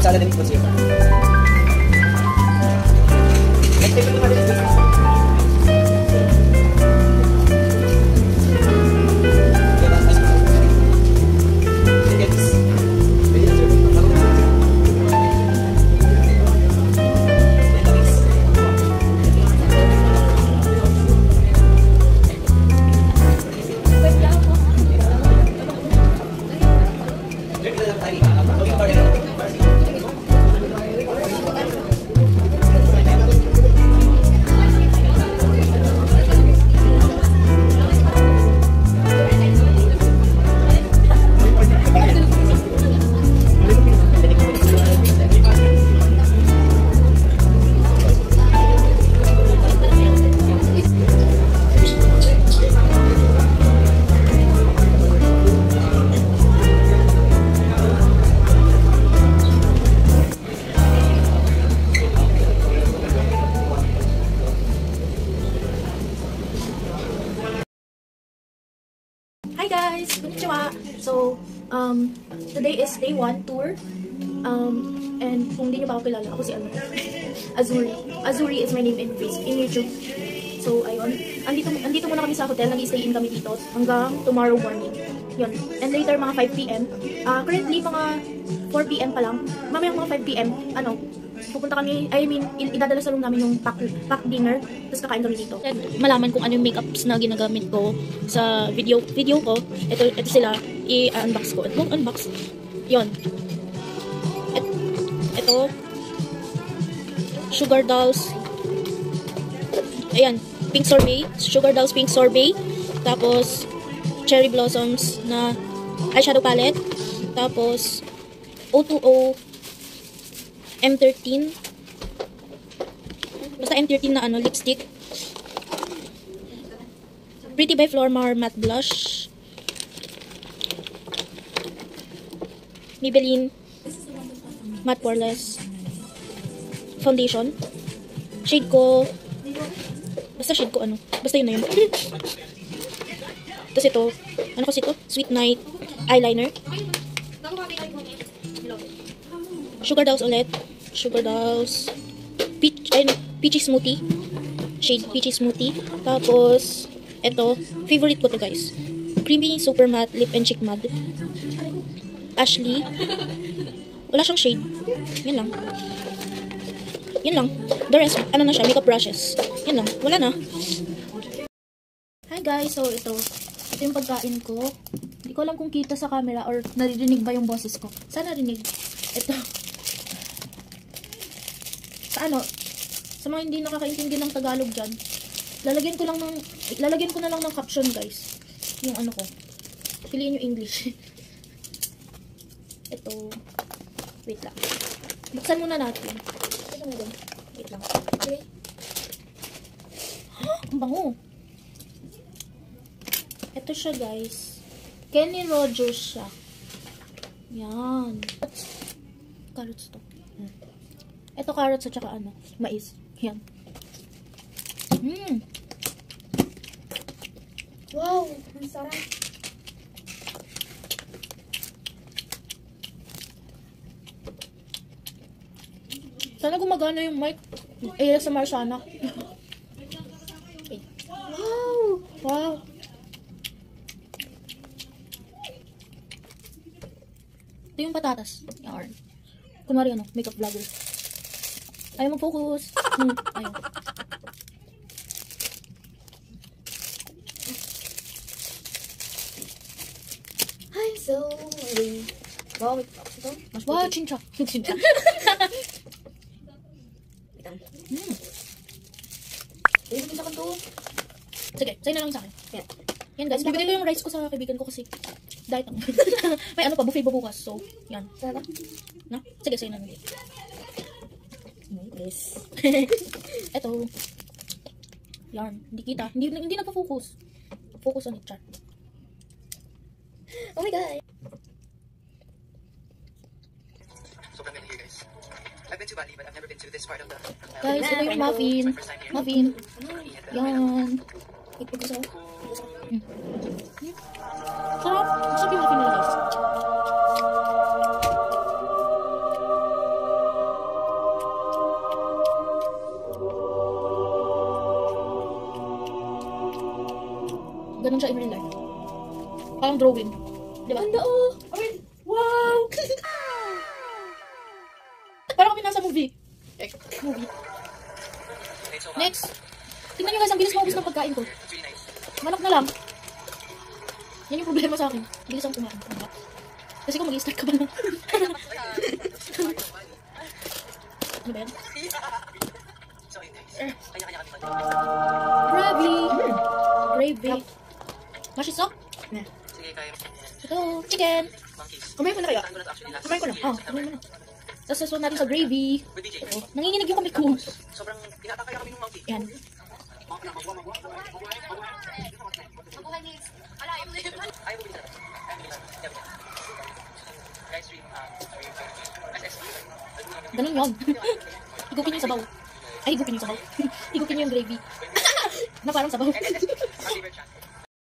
salad and fruits here. Next time naman din. Hi guys! Konnichiwa! So, today is day 1 tour. And kung hindi nyo pa ako kilala, ako si Azuri. Azuri is my name in YouTube. So, ayun. Andito muna kami sa hotel. Nag-stay in kami dito hanggang tomorrow morning. Yun. And later, mga 5 PM. Currently, mga 4 PM pa lang. Mamaya mga 5 PM, pupunta kami, idadala sa room namin yung pack dinner, tapos kakain kami dito. Malaman kung ano yung makeups na ginagamit ko sa video ko. Ito sila, i-unbox ko. Unbox. Yun. Ito, Sugar Dolls. Ayan, Pink Sorbet. Sugar Dolls Pink Sorbet. Tapos, Cherry Blossoms na eyeshadow palette. Tapos, O2O M13. Basta M13 na lipstick. Pretty by Flormar matte blush. Maybelline matte poreless foundation. Shade ko, basta yun na yun. Tapos ito, kasi ito? Sweet Night eyeliner. Sugar Dolls ulit. Sugar Dolls Peachy Smoothie. Shade Peachy Smoothie. Tapos, ito, favorite ko to guys. Creamy Super Matte Lip and Cheek Matte. Ashley. Wala siyang shade. Yan lang. The rest, na siya, makeup brushes. Yan lang. Wala na. Hi guys, so ito yung pagkain ko. Hindi ko alam kung kita sa camera or naririnig ba yung boses ko. Sana narinig. Ito. Sa mga hindi nakakaintindi ng Tagalog dyan, lalagyan ko na lang ng caption guys. Yung ko. Piliin yung English. Ito. Wait lang. Buksan muna natin. Wait lang. Okay. Ang bango. Ito siya guys. Kenny Rogers siya. Yan. Carrots to. Ito carrots at saka mais. Yan. Wow, ang sarap. Sana gumagana yung mic. ASMR sana. Okay. Wow. Ito yung patatas. Yarn. Kunwari makeup vlogger. Ayaw mag-focus. Ayaw. Hi, so, wow, ito. Wow, chincha. Chincha. Ayun, sa kanto. Sige, sa'yo na lang sa akin. Yan guys, bibigay ko yung rice ko sa kaibigan ko kasi diet ang. May buffet bukas. So, yan. Na? Sige, sa'yo na lang. Yes. Ito. Yan. Hindi kita. Hindi nagpa-focus. Focus on it, chart. Oh my god. So, I'm here, guys. I've been to Bali, but I've never been to this part of the guys, ito yung muffin. Muffin. Yan. Ipag ko sa. Sarap. Masarap yung muffin nila, guys. ganun siya in real life. Parang drawing. Diba? Ganda oh! Wow! Parang kami nasa movie. Movie. Okay, so, Next. Tingnan nyo guys, ang bilis maubos ng pagkain ko. it's really nice. Manok na lang. Yan yung problema sa akin. Bilis ang kumain. Kasi kung mag-i-start ka ba lang. Ano ba yan? So, yun guys. Kanya-kanya kami mag- Gravy. Gravy. Mashisok? Sige, kaya. Ito, chicken. Monkeys. Kumain ko na kaya? Saan ko na to actually last Kumain ko na. year, Oh, September. kumain mo na. Tapos sasuan natin sa gravy. With DJ. Oh, nanginginig yung kamay ko. Sobrang pinatakaya kami ng monkey. Yan. Ayaw mo bilhin na. Ayaw mo bilhin na. Yeah. Guys, stream. SSD. Ganun yun. Higupin yung sabaw. Ay, higupin yung sabaw. Higupin yung gravy. Na parang sabaw.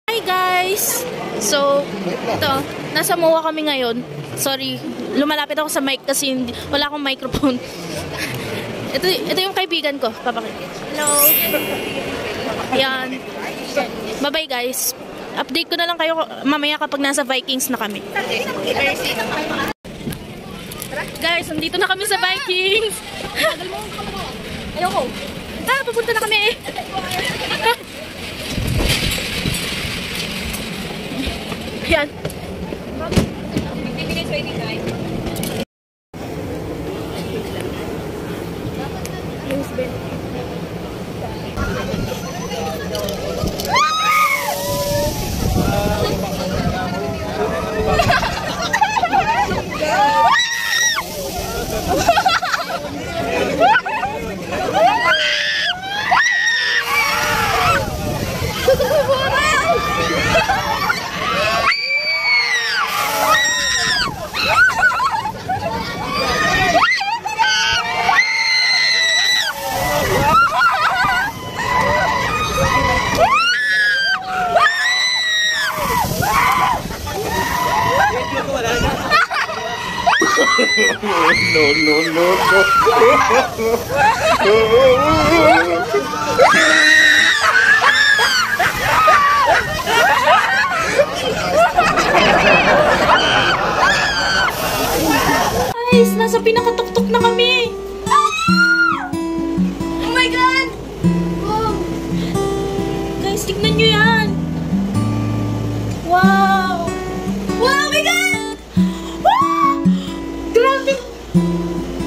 Hi guys! So, ito, nasa MOA kami ngayon. Sorry, lumalapit ako sa mic kasi wala akong microphone. Ito yung kaibigan ko. Papakita. Hello! Yan. Bye-bye guys. Update ko na lang kayo mamaya kapag nasa Vikings na kami. Guys, nandito na kami sa Vikings. Ayoko. Papunta na kami. Yan. Guys, nasa pinakatuktok na kami. Oh my God! Wow! Guys, tignan nyo yan. Wow! Wow, my God! Wow! Grabe!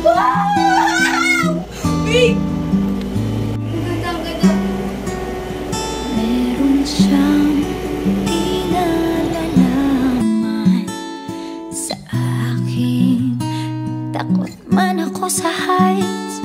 Wow! Wait! Meron siyang di nalalaman sa akin. Takot man ako sa heights,